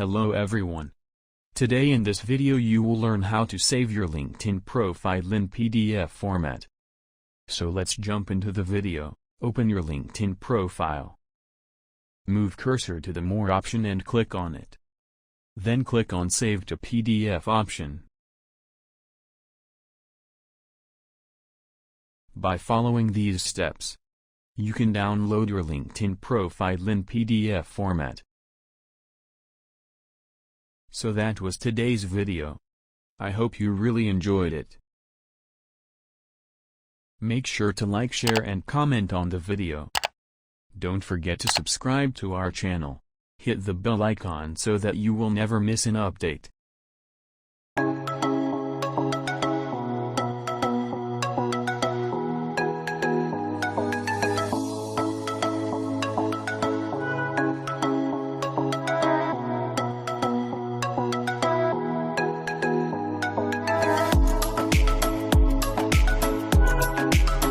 Hello everyone. Today in this video you will learn how to save your LinkedIn profile in PDF format. So let's jump into the video. Open your LinkedIn profile. Move cursor to the More option and click on it. Then click on Save to PDF option. By following these steps, you can download your LinkedIn profile in PDF format. So that was today's video. I hope you really enjoyed it. Make sure to like, share and comment on the video. Don't forget to subscribe to our channel. Hit the bell icon so that you will never miss an update.